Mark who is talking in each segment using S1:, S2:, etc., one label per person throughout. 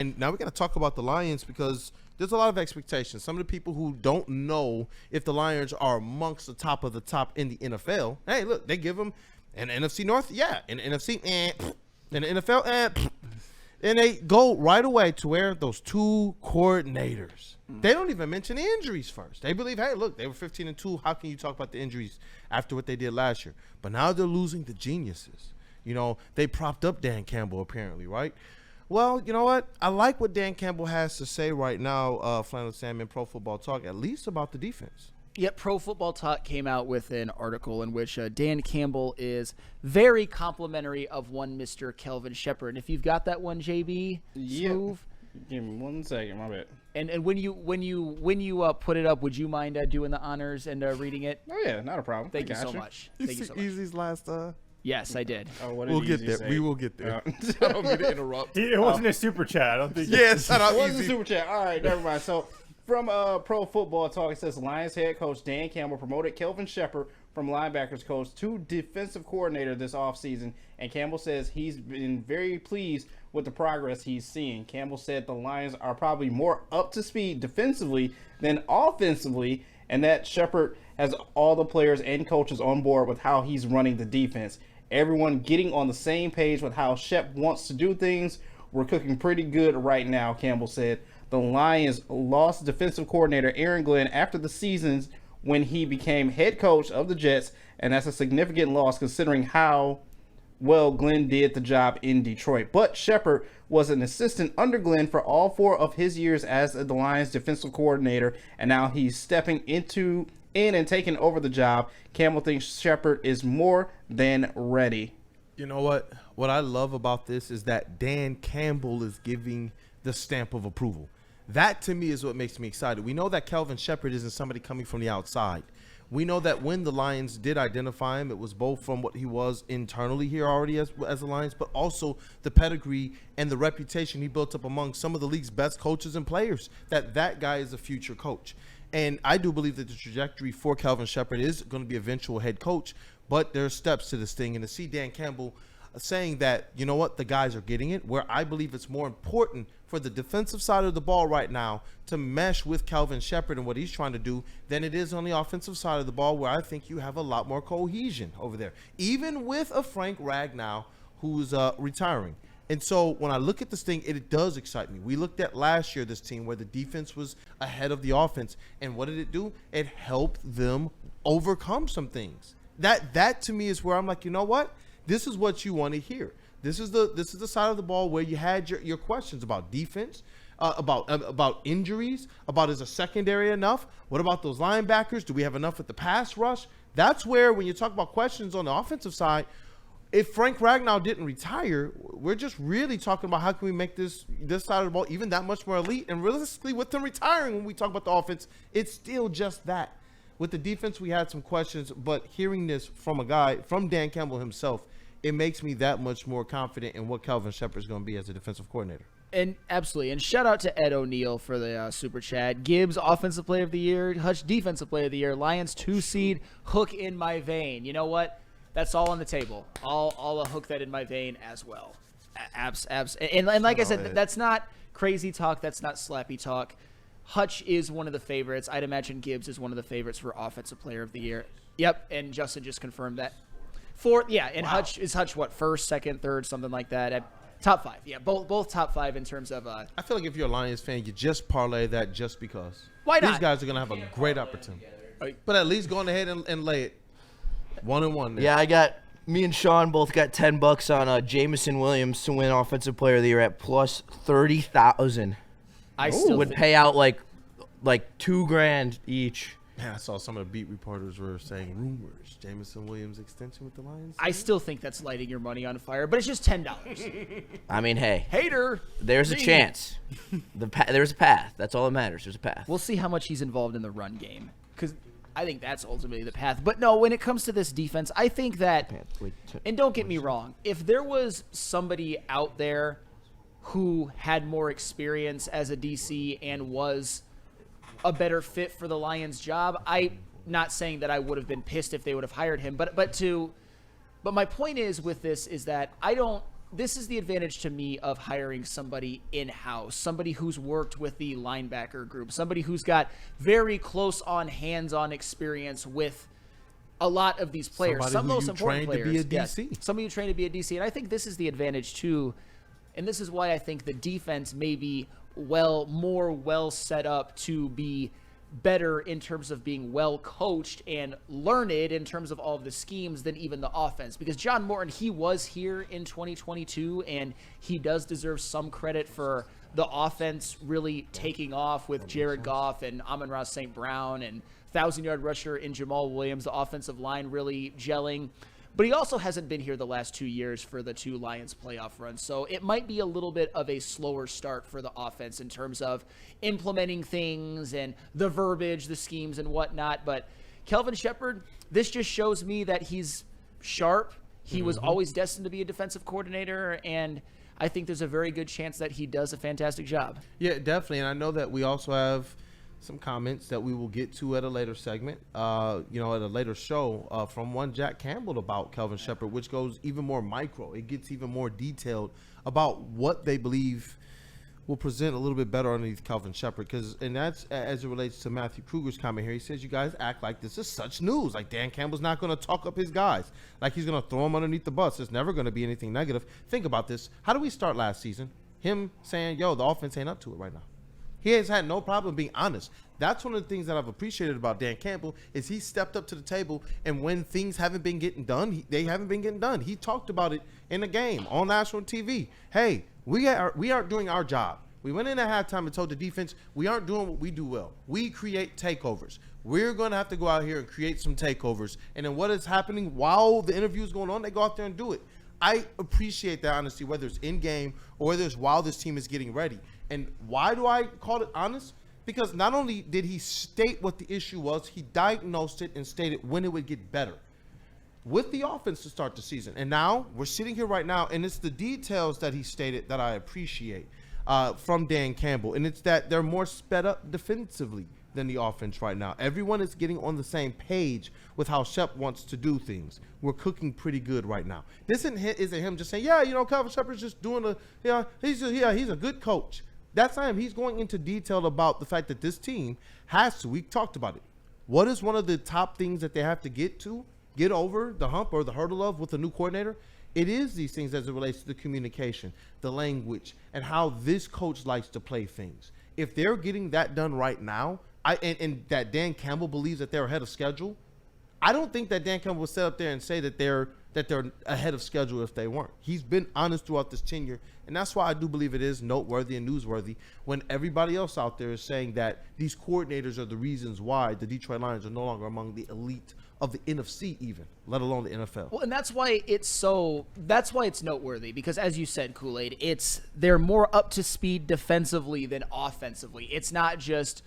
S1: And now we got to talk about the Lions because there's a lot of expectations. Some of the people who don't know if the Lions are amongst the top of the top in the NFL, hey, look, they give them an NFC North, yeah, an NFC, in the NFL, and they go right away to where those two coordinators. They don't even mention the injuries first. They believe, hey, look, they were 15-2. How can you talk about the injuries after what they did last year? But now they're losing the geniuses. You know, they propped up Dan Campbell apparently, right? Well, you know what? I like what Dan Campbell has to say right now, Flannel Sam in Pro Football Talk, at least about the defense.
S2: Yep, Pro Football Talk came out with an article in which Dan Campbell is very complimentary of one Mr. Kelvin Shepherd. And if you've got that one, JB, Smooth.
S3: Give me 1 second, my bad.
S2: And when you put it up, would you mind doing the honors and reading it?
S3: Oh yeah, not a problem.
S2: Thank you so much.
S1: Thank you so much. Easy's last.
S2: Yes, I did.
S3: Oh, what
S1: We'll
S3: did
S1: get
S3: Easy
S1: there.
S3: say?
S1: We will get there. I don't mean to interrupt.
S4: It wasn't a super chat. I don't think.
S1: Yes, shout out
S3: It wasn't a
S1: Easy.
S3: super chat. All right, never mind. So from Pro Football Talk, it says Lions head coach Dan Campbell promoted Kelvin Shepherd from linebackers coach to defensive coordinator this offseason, and Campbell says he's been very pleased with the progress he's seeing. Campbell said the Lions are probably more up to speed defensively than offensively, and that Shepherd has all the players and coaches on board with how he's running the defense. Everyone getting on the same page with how Shep wants to do things. We're cooking pretty good right now, Campbell said. The Lions lost defensive coordinator Aaron Glen after the seasons when he became head coach of the Jets, and that's a significant loss considering how well Glen did the job in Detroit. But Shepherd was an assistant under Glen for all 4 of his years as the Lions defensive coordinator, and now he's stepping in and taking over the job. Campbell thinks Shepherd is more than ready.
S1: You know what? What I love about this is that Dan Campbell is giving the stamp of approval. That, to me, is what makes me excited. We know that Kelvin Shepherd isn't somebody coming from the outside. We know that when the Lions did identify him, it was both from what he was internally here already as the Lions, but also the pedigree and the reputation he built up among some of the league's best coaches and players, that guy is a future coach. And I do believe that the trajectory for Kelvin Shepherd is going to be eventual head coach, but there are steps to this thing. And to see Dan Campbell saying that, you know what, the guys are getting it, where I believe it's more important for the defensive side of the ball right now to mesh with Kelvin Shepherd and what he's trying to do than it is on the offensive side of the ball, where I think you have a lot more cohesion over there, even with a Frank Ragnow who's retiring. And so when I look at this thing, it does excite me. We looked at last year, this team, where the defense was ahead of the offense. And what did it do? It helped them overcome some things. That to me is where I'm like, you know what? This is what you want to hear. This is the side of the ball where you had your questions about defense, about injuries, about is a secondary enough? What about those linebackers? Do we have enough at the pass rush? That's where, when you talk about questions on the offensive side, if Frank Ragnow didn't retire, we're just really talking about how can we make this side of the ball even that much more elite. And realistically, with them retiring, when we talk about the offense, it's still just that. With the defense, we had some questions, but hearing this from a guy, from Dan Campbell himself, it makes me that much more confident in what Kelvin Shepherd is going to be as a defensive coordinator.
S2: And absolutely. And shout out to Ed O'Neill for the super chat. Gibbs, offensive player of the year. Hutch, defensive player of the year. Lions 2 seed, hook in my vein. You know what? That's all on the table. I'll hook that in my vein as well. Abs. And like I said, that's not crazy talk. That's not slappy talk. Hutch is one of the favorites. I'd imagine Gibbs is one of the favorites for offensive player of the year. Yep, and Justin just confirmed that. Fourth, yeah, and wow. Hutch what, first, second, third, something like that. At top 5. Yeah, both top 5 in terms of
S1: I feel like if you're a Lions fan, you just parlay that just because.
S2: Why not?
S1: These guys are going to have a great opportunity. But at least go ahead and lay it 1-1.
S5: Yeah, me and Sean both got $10 on Jamison Williams to win Offensive Player of the Year at plus 30,000.
S2: I still
S5: would pay out like $2,000 each.
S1: Man, I saw some of the beat reporters were saying rumors. Jamison Williams extension with the Lions.
S2: I still think that's lighting your money on fire, but it's just $10.
S5: I mean, hey,
S2: hater.
S5: There's a chance. There's a path. That's all that matters. There's a path.
S2: We'll see how much he's involved in the run game, because I think that's ultimately the path. But no, when it comes to this defense, I think that, and don't get me wrong, if there was somebody out there who had more experience as a DC and was a better fit for the Lions job, I'm not saying that I would have been pissed if they would have hired him, but my point is with this is that I don't this is the advantage to me of hiring somebody in-house, somebody who's worked with the linebacker group, somebody who's got very close on hands-on experience with a lot of these players.
S1: Somebody
S2: Some of
S1: who
S2: those
S1: you
S2: important
S1: trained
S2: players.
S1: to be a DC.
S2: Yes, somebody who trained to be a DC. And I think this is the advantage too. And this is why I think the defense may be more well set up to be better in terms of being well coached and learned in terms of all of the schemes than even the offense. Because John Morton, he was here in 2022, and he does deserve some credit for the offense really taking off with Jared Goff and Amon-Ra St. Brown and 1,000-yard rusher in Jamal Williams, the offensive line really gelling. But he also hasn't been here the last 2 years for the 2 Lions playoff runs. So it might be a little bit of a slower start for the offense in terms of implementing things and the verbiage, the schemes and whatnot. But Kelvin Shepherd, this just shows me that he's sharp. He was always destined to be a defensive coordinator, and I think there's a very good chance that he does a fantastic job.
S1: Yeah, definitely. And I know that we also have some comments that we will get to at a later segment, at a later show from one Jack Campbell about Kelvin Shepherd, which goes even more micro. It gets even more detailed about what they believe will present a little bit better underneath Kelvin Shepherd. And that's as it relates to Matthew Kruger's comment here. He says, you guys act like this is such news. Like Dan Campbell's not going to talk up his guys. Like he's going to throw them underneath the bus. It's never going to be anything negative. Think about this. How do we start last season? Him saying, the offense ain't up to it right now. He has had no problem being honest. That's one of the things that I've appreciated about Dan Campbell is he stepped up to the table, and when things haven't been getting done, they haven't been getting done. He talked about it in the game on national TV. Hey, we aren't doing our job. We went in at halftime and told the defense we aren't doing what we do well. We create takeovers. We're going to have to go out here and create some takeovers. And then what is happening while the interview is going on, they go out there and do it. I appreciate that honesty, whether it's in game or whether it's while this team is getting ready. And why do I call it honest? Because not only did he state what the issue was, he diagnosed it and stated when it would get better with the offense to start the season. And now we're sitting here right now, and it's the details that he stated that I appreciate from Dan Campbell. And it's that they're more sped up defensively than the offense right now. Everyone is getting on the same page with how Shep wants to do things. We're cooking pretty good right now. This isn't him just saying, Kelvin Shepard's just doing he's a good coach. That's not him. He's going into detail about the fact that this team has to. We talked about it. What is one of the top things that they have to get over the hump or the hurdle of with a new coordinator? It is these things as it relates to the communication, the language, and how this coach likes to play things. If they're getting that done right now, and that Dan Campbell believes that they're ahead of schedule, I don't think that Dan Campbell would sit up there and say that they're ahead of schedule if they weren't. He's been honest throughout this tenure, and that's why I do believe it is noteworthy and newsworthy when everybody else out there is saying that these coordinators are the reasons why the Detroit Lions are no longer among the elite of the NFC even, let alone the NFL.
S2: Well, and that's why it's noteworthy because as you said, Kool-Aid, they're more up to speed defensively than offensively. It's not just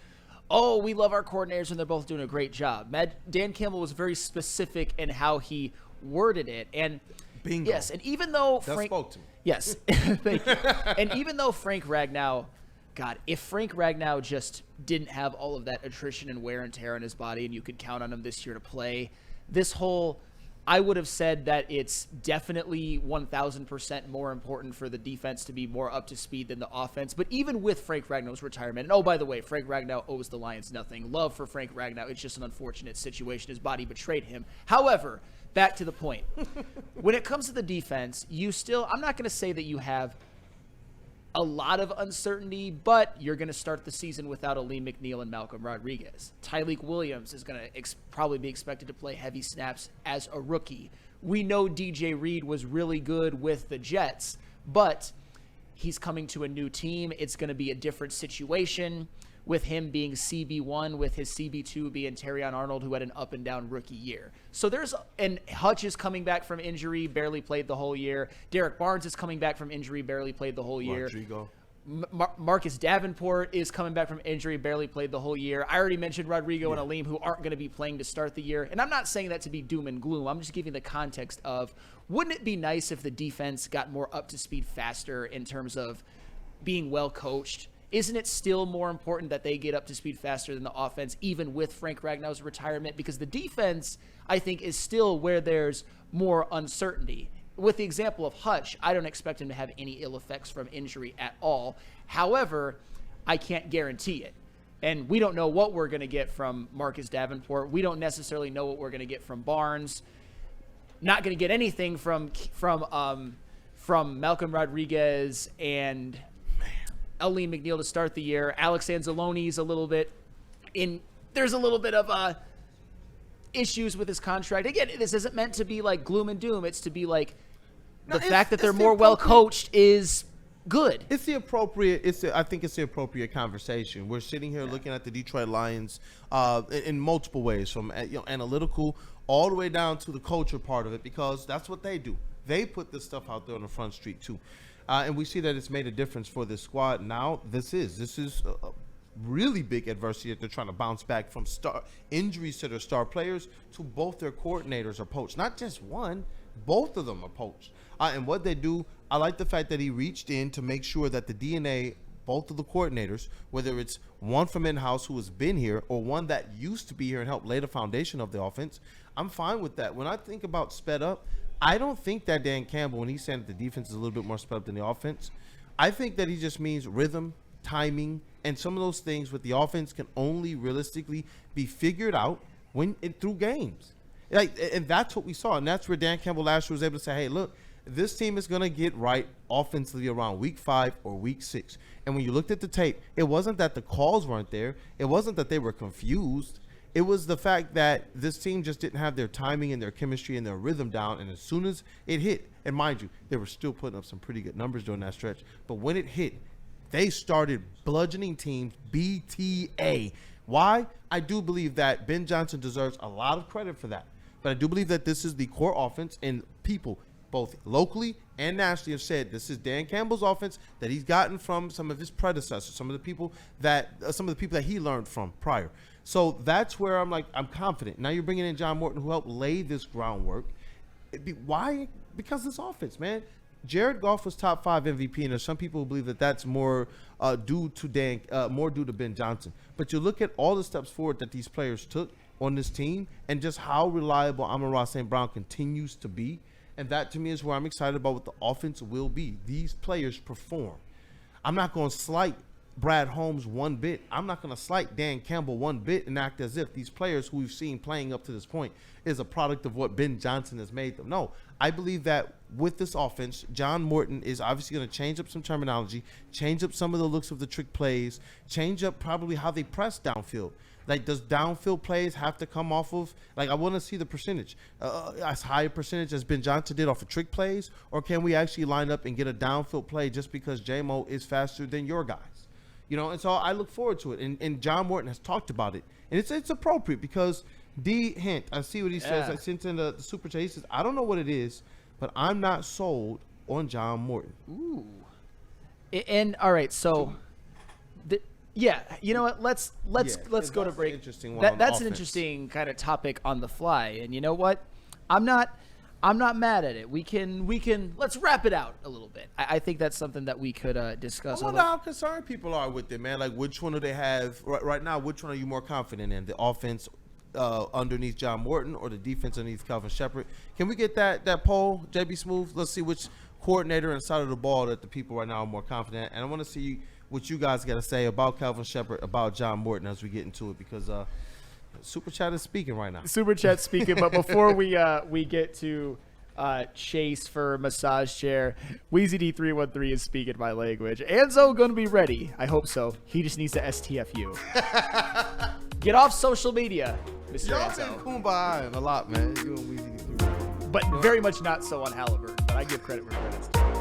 S2: we love our coordinators and they're both doing a great job. Dan Campbell was very specific in how he worded it. And
S1: bingo.
S2: Yes, and even though
S1: that spoke to me.
S2: Yes. Thank you. And even though Frank Ragnow, if Frank Ragnow just didn't have all of that attrition and wear and tear on his body and you could count on him this year to play, I would have said that it's definitely 1,000% more important for the defense to be more up to speed than the offense. But even with Frank Ragnow's retirement, and by the way, Frank Ragnow owes the Lions nothing. Love for Frank Ragnow. It's just an unfortunate situation. His body betrayed him. However, back to the point. When it comes to the defense, I'm not going to say that you have a lot of uncertainty, but you're going to start the season without Aleem McNeil and Malcolm Rodriguez. Tyleek Williams is going to probably be expected to play heavy snaps as a rookie. We know DJ Reed was really good with the Jets, but he's coming to a new team. It's going to be a different situation with him being CB1, with his CB2 being Terrion Arnold, who had an up-and-down rookie year. So and Hutch is coming back from injury, barely played the whole year. Derek Barnes is coming back from injury, barely played the whole year.
S1: Rodrigo.
S2: Marcus Davenport is coming back from injury, barely played the whole year. I already mentioned Rodrigo and Aleem, who aren't going to be playing to start the year. And I'm not saying that to be doom and gloom. I'm just giving the context of, wouldn't it be nice if the defense got more up to speed faster in terms of being well coached? Isn't it still more important that they get up to speed faster than the offense, even with Frank Ragnow's retirement? Because the defense, I think, is still where there's more uncertainty. with the example of Hutch, I don't expect him to have any ill effects from injury at all. However, I can't guarantee it. And we don't know what we're going to get from Marcus Davenport. We don't necessarily know what we're going to get from Barnes. Not going to get anything from Malcolm Rodriguez and Aleem McNeil to start the year. Alex Anzalone's a little bit there's a little bit of issues with his contract. Again, this isn't meant to be like gloom and doom. It's to be like the fact that they're more well coached is good.
S1: I think it's the appropriate conversation. We're sitting here looking at the Detroit Lions in multiple ways, from analytical all the way down to the culture part of it, because that's what they do. They put this stuff out there on the front street too, and we see that it's made a difference for this squad. Now this is a really big adversity that they're trying to bounce back from injuries to their star players, to both their coordinators are poached. Not just one, both of them are poached. And what they do, I like the fact that he reached in to make sure that the DNA, both of the coordinators, whether it's one from in-house who has been here or one that used to be here and helped lay the foundation of the offense, I'm fine with that. When I think about sped up, I don't think that Dan Campbell, when he's saying that the defense is a little bit more sped up than the offense, I think that he just means rhythm, timing, and some of those things with the offense can only realistically be figured out through games. And that's what we saw. And that's where Dan Campbell last year was able to say, hey, look, this team is going to get right offensively around week 5 or week 6. And when you looked at the tape, it wasn't that the calls weren't there. It wasn't that they were confused. It was the fact that this team just didn't have their timing and their chemistry and their rhythm down. And as soon as it hit, and mind you, they were still putting up some pretty good numbers during that stretch, but when it hit, they started bludgeoning teams BTA. Why? I do believe that Ben Johnson deserves a lot of credit for that. But I do believe that this is the core offense, and people both locally and nationally have said this is Dan Campbell's offense that he's gotten from some of his predecessors, some of the people that he learned from prior. So that's where I'm confident. Now you're bringing in John Morton, who helped lay this groundwork. Why? Because this offense, man. Jared Goff was top 5 MVP, and there's some people who believe that that's more due to Ben Johnson. But you look at all the steps forward that these players took on this team, and just how reliable Amon-Ra St. Brown continues to be. And that, to me, is where I'm excited about what the offense will be. These players perform. I'm not going to slight Brad Holmes one bit. I'm not going to slight Dan Campbell one bit and act as if these players who we've seen playing up to this point is a product of what Ben Johnson has made them. No, I believe that with this offense, John Morton is obviously going to change up some terminology, change up some of the looks of the trick plays, change up probably how they press downfield. Like, does downfield plays have to come off of, like, I want to see the percentage, as high a percentage as Ben Johnson did off of trick plays, or can we actually line up and get a downfield play just because J-Mo is faster than your guys? You know, and so I look forward to it. And John Morton has talked about it. And it's appropriate because I see what he says. I sent in the super chat. He says, I don't know what it is, but I'm not sold on John Morton.
S2: Ooh. And all right, so yeah, you know what? Let's go to break. That's an interesting kind of topic on the fly. And you know what? I'm not mad at it. We can let's wrap it out a little bit. I think that's something that we could discuss.
S1: I wonder how concerned people are with it, man. Like, which one do they have right now? Which one are you more confident in? The offense underneath John Morton or the defense underneath Kelvin Shepherd? Can we get that poll, JB Smooth? Let's see which coordinator and side of the ball that the people right now are more confident. And I want to see what you guys got to say about Kelvin Shepherd, about John Morton as we get into it, because Super Chat is speaking right now.
S2: Super Chat speaking, but before we get to Chase for massage chair, WeezyD313 is speaking my language. Anzo gonna be ready. I hope so. He just needs to STFU. Get off social media, Mr.
S1: Y'all
S2: Anzo.
S1: been kumbaya a lot, man. You and WeezyD313.
S2: But very much not so on Halliburton. But I give credit where credit's due.